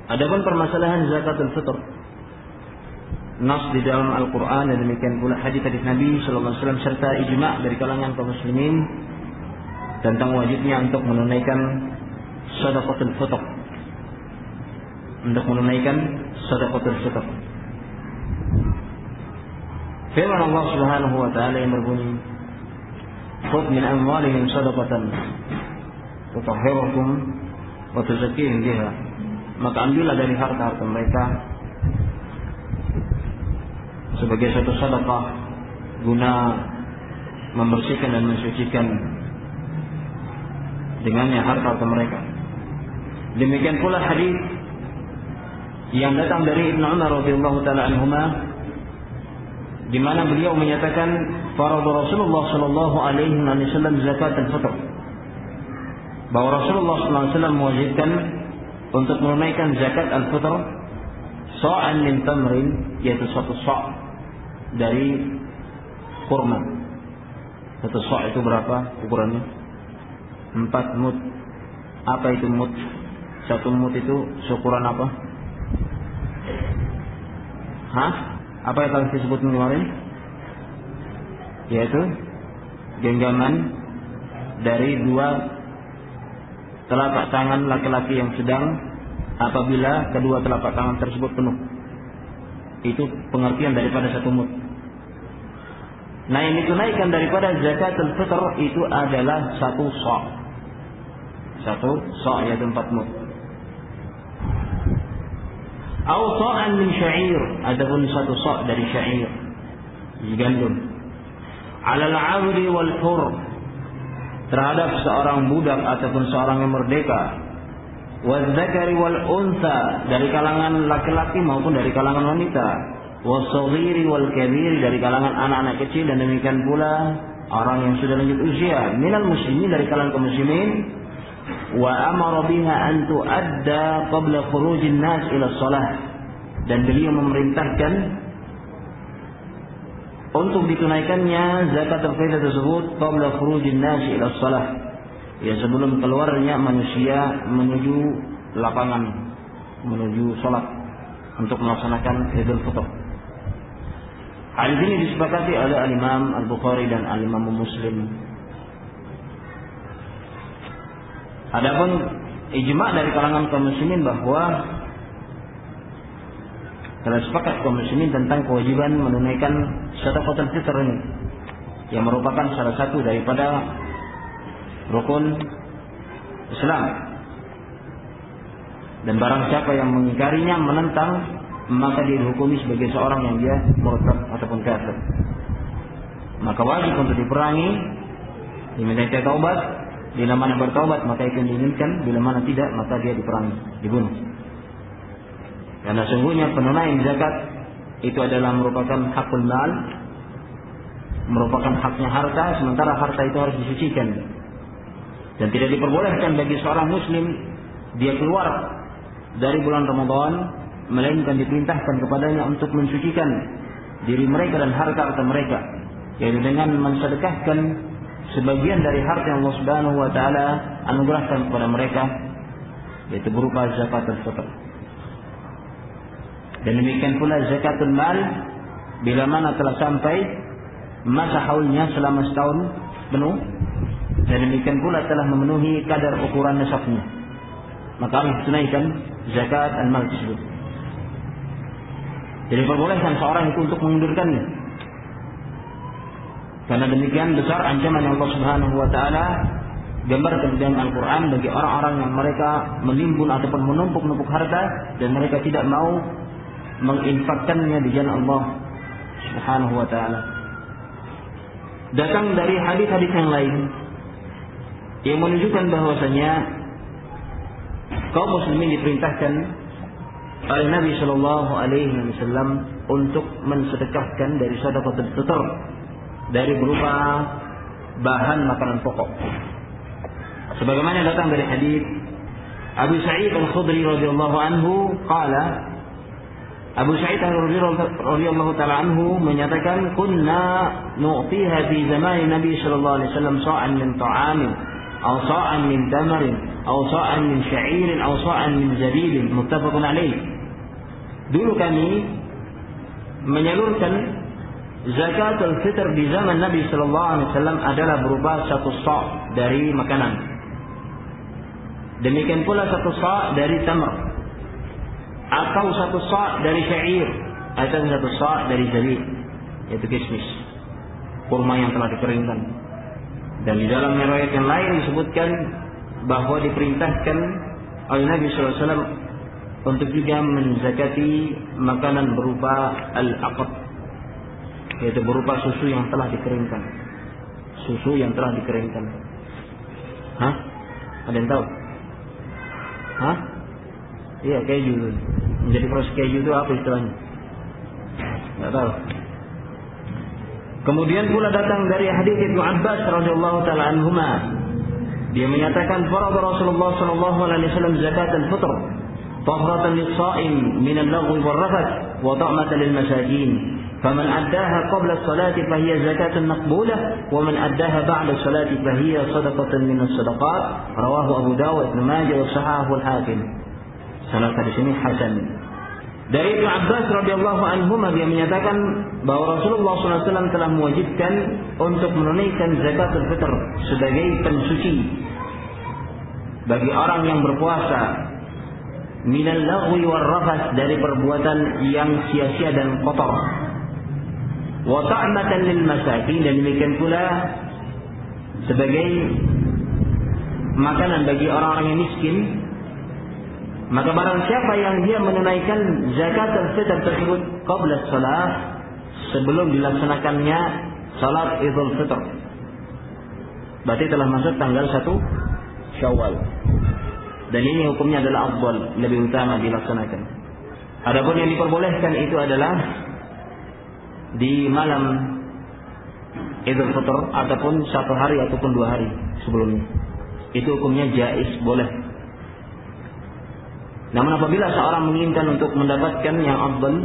Adapun permasalahan zakatul fitr, nas di dalam Al-Quran dan demikian pula hadis-hadis Nabi sallallahu alaihi wasallam serta ijma' dari kalangan kaum muslimin tentang wajibnya untuk menunaikan sedekatul fitr. Untuk menunaikan sedekatul fitr. Firman Allah Subhanahu wa taala yang berbunyi, "Khudh min amwalihim shadaqatan tutahhiruhum wa tuzakkihim biha." Maka ambillah dari harta-harta mereka sebagai satu sedekah guna membersihkan dan mensucikan dengannya harta mereka. Demikian pula hadis yang datang dari Ibnu Umar radhiyallahu taala anhuma, di mana beliau menyatakan faradu Rasulullah sallallahu alaihi wasallam zakat al-fitr, bahwa Rasulullah sallallahu alaihi wasallam mewajibkan untuk menunaikan zakat al-fitr sa'an min tamrin, yaitu satu sa' dari kurma. Satu sa' itu berapa ukurannya? 4 mud. Apa itu mud? Satu mud itu seukuran apa? Apa yang telah disebut kemarin? Yaitu genggaman dari 2 telapak tangan laki-laki yang sedang, apabila kedua telapak tangan tersebut penuh. Itu pengertian daripada satu mud. Nah, yang ditunaikan daripada zakatul fitr itu adalah satu sa'. Satu sa' yaitu 4 mud. Aw sa'an min sya'ir, adapun satu sa' dari sya'ir, gandum. 'Alal 'abdi wal hur, terhadap seorang budak ataupun seorang yang merdeka. Wal dzakari wal unsa, dari kalangan laki-laki maupun dari kalangan wanita. Was saghiri wal kabir, dari kalangan anak-anak kecil dan demikian pula orang yang sudah lanjut usia. Minal muslimin, dari kalangan kaum muslimin. Wa amara biha an tu'adda qabla khurujin nas ila shalah, dan beliau memerintahkan untuk ditunaikannya zakatul fitr tersebut qabla khurujin nas ila shalah, ya sebelum keluarnya manusia menuju lapangan, menuju salat untuk melaksanakan Idul Fitr. Hal ini disepakati oleh Al-Imam Al-Bukhari dan Al-Imam Muslim. Adapun ijma' dari kalangan kaum muslimin bahwa telah sepakat kaum muslimin tentang kewajiban menunaikan sedekatul fitr ini, yang merupakan salah satu daripada rukun Islam. Dan barang siapa yang mengingkarinya, menentang, maka dia dihukumi sebagai seorang yang dia murtad ataupun kafir. Maka wajib untuk diperangi, diminta taubat. Bila mana bertaubat maka itu diinginkan, bila mana tidak maka dia diperangi, dibunuh. Karena sungguhnya penunaian zakat itu adalah merupakan hakul mal, merupakan haknya harta, sementara harta itu harus disucikan. Dan tidak diperbolehkan bagi seorang muslim dia keluar dari bulan Ramadan melainkan diperintahkan kepadanya untuk mensucikan diri mereka dan harta mereka, yaitu dengan mensedekahkan sebagian dari harta yang Allah Subhanahu wa taala anugerahkan kepada mereka, yaitu berupa zakatul fitr. Dan demikian pula zakatul mal, bila mana telah sampai masa haulnya selama setahun penuh, dan demikian pula telah memenuhi kadar ukuran nisabnya, maka harus tunaikan zakat al-mal tersebut. Jadi perbolehkan seorang itu untuk mengundurkannya, karena demikian besar ancaman yang Allah Subhanahu wa taala gambarkan di dalam Al-Qur'an bagi orang-orang yang mereka menimbun ataupun menumpuk-numpuk harta dan mereka tidak mau menginfakkannya di jalan Allah Subhanahu wa taala. Datang dari hadis-hadis yang lain yang menunjukkan bahwasanya kaum muslimin diperintahkan oleh Nabi sallallahu alaihi wasallam untuk mensedekahkan dari sedekatul fitr, dari berupa bahan makanan pokok. Sebagaimana datang dari hadis Abu Sa'id Al-Khudri radhiyallahu anhu qala, Abu Sa'id radhiyallahu taala anhu menyatakan, kunna nu'tiha fi zaman Nabi sallallahu alaihi wasallam sa'an min ta'amin aw sa'an min tamarin aw sa'an min sya'irin aw sa'an min zabibin, muttafaqun alaih. Dulu kami menyalurkan zakatul fitr di zaman Nabi sallallahu alaihi wasallam adalah berupa 1 sa' dari makanan. Demikian pula 1 sa' dari tamr, atau 1 sa' dari syair, atau 1 sa' dari zabib, yaitu kismis, kurma yang telah dikeringkan. Dan di dalam riwayat yang lain disebutkan bahwa diperintahkan oleh Nabi sallallahu alaihi wasallam untuk juga menzakati makanan berupa al-aqd, yaitu berupa susu yang telah dikeringkan. Susu yang telah dikeringkan. Hah? Ada yang tahu? Hah? Iya, keju. Menjadi proses keju itu apa istilahnya? Tidak tahu. Kemudian pula datang dari hadis Ibnu Abbas radhiyallahu taala anhuma. Dia menyatakan farada Rasulullah sallallahu alaihi wasallam zakat al-fitr tahratan lis-sha'im min al-laghwi wal-rafath wa ta'matan lil-masakin. فمن أداها قبل الصلاة فهي زكاة مقبولة ومن أداها بعد الصلاة فهي صدقة من الصدقات. رواه أبو داود وابن ماجه وصححه الحاكم. Sanad hadis ini hasan. Dari Ibnu Abbas radhiyallahu anhu dia menyatakan bahwa Rasulullah SAW telah mewajibkan untuk menunaikan zakatul fitr sebagai pensuci bagi orang yang berpuasa minal laghwi war rafath, dari perbuatan yang sia-sia dan kotor. Wa ta'matan lil masakin, dan demikian pula sebagai makanan bagi orang-orang yang miskin. Maka barang siapa yang dia menunaikan zakat al-fitr tersebut qabla salat, sebelum dilaksanakannya salat Idul Fitr, berarti telah masuk tanggal 1 Syawal. Dan ini hukumnya adalah afdal, lebih utama dilaksanakan. Adapun yang diperbolehkan itu adalah di malam Idul Fitr ataupun 1 hari ataupun 2 hari sebelumnya. Itu hukumnya jaiz, boleh. Namun apabila seorang menginginkan untuk mendapatkan yang afdal,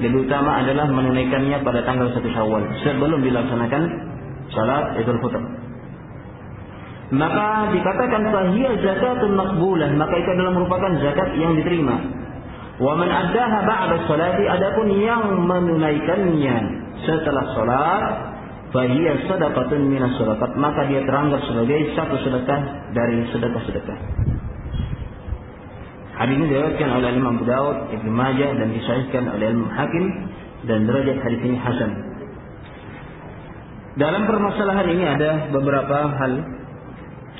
lebih utama adalah menunaikannya pada tanggal 1 Syawal sebelum dilaksanakan salat Idul Fitr. Maka dikatakan fahiya zakatun maqbulah, maka itu adalah merupakan zakat yang diterima. Wa man addaha ba'da sholati, adapun yang menunaikannya setelah salat, fahiya sadaqatun minas sadaqat, maka dia teranggap sebagai satu sedekah dari sedekah-sedekah. Hadis ini diriwayatkan oleh Imam Abu Dawud, Ibnu Majah, dan disahihkan oleh Imam Hakim, dan derajat hadis ini hasan. Dalam permasalahan ini ada beberapa hal,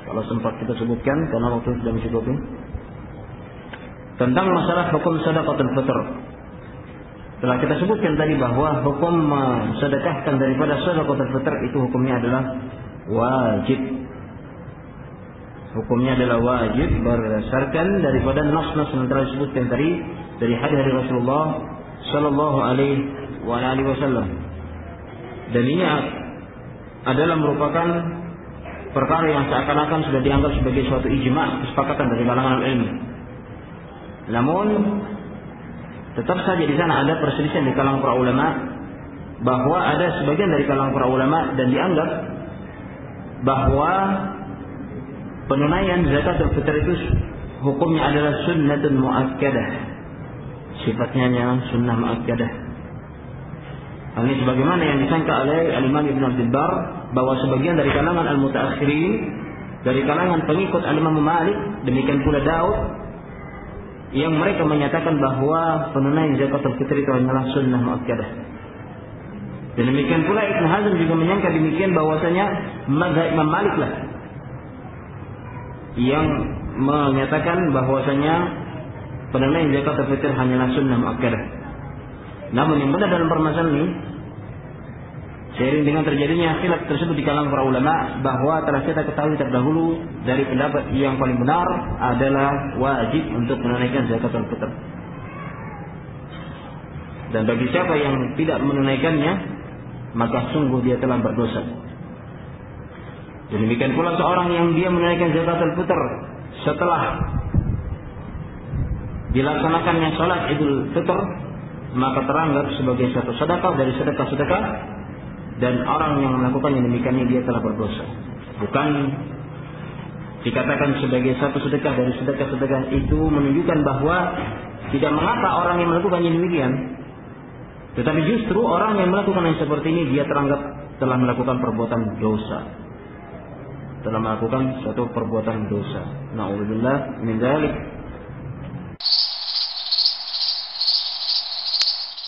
kalau sempat kita sebutkan karena waktu sudah mencukupi, tentang masalah hukum sedekatul fitr. Telah kita sebutkan tadi bahwa hukum sedekahkan daripada sedekatul fitr itu hukumnya adalah wajib. Hukumnya adalah wajib berdasarkan daripada nas-nas yang telah disebutkan tadi dari hadis dari Rasulullah sallallahu alaihi wasallam. Dan ini adalah merupakan perkara yang seakan-akan sudah dianggap sebagai suatu ijma', kesepakatan dari kalangan ilmu. Namun tetap saja di sana ada perselisihan di kalangan para ulama, bahwa ada sebagian dari kalangan para ulama dan dianggap bahwa penunaian zakatul fitr itu hukumnya adalah sunnatun muakkadah, sifatnya yang sunnah muakkadah. Hal ini sebagaimana yang disangka oleh Al-Imam Ibn Abdul Bar, bahwa sebagian dari kalangan al-mutaakhirin, dari kalangan pengikut Al-Imam Malik, demikian pula Daud, yang mereka menyatakan bahwa penunaian zakatul fitr itu hanyalah sunnah muakkadah. Dan demikian pula Ibn Hazm juga menyangka demikian, bahwasanya mazhab Imam Malik lah yang menyatakan bahwasanya penunaian zakatul fitr hanyalah sunnah muakkadah. Namun yang benar dalam permasalahan ini, seiring dengan terjadinya khilaf tersebut di kalangan para ulama, bahwa telah kita ketahui terdahulu dari pendapat yang paling benar adalah wajib untuk menunaikan zakatul fitr. Dan bagi siapa yang tidak menunaikannya, maka sungguh dia telah berdosa. Dan demikian pula seorang yang dia menunaikan zakatul fitr setelah dilaksanakannya salat Idul Fitr, maka teranggap sebagai satu sedekah dari sedekah-sedekah, dan orang yang melakukan yang demikian ini dia telah berdosa. Bukan dikatakan sebagai satu sedekah dari sedekah-sedekah itu menunjukkan bahwa tidak mengapa orang yang melakukan yang demikian. Tetapi justru orang yang melakukan yang seperti ini dia teranggap telah melakukan perbuatan dosa. Telah melakukan suatu perbuatan dosa. Na'udzubillah min dzalik.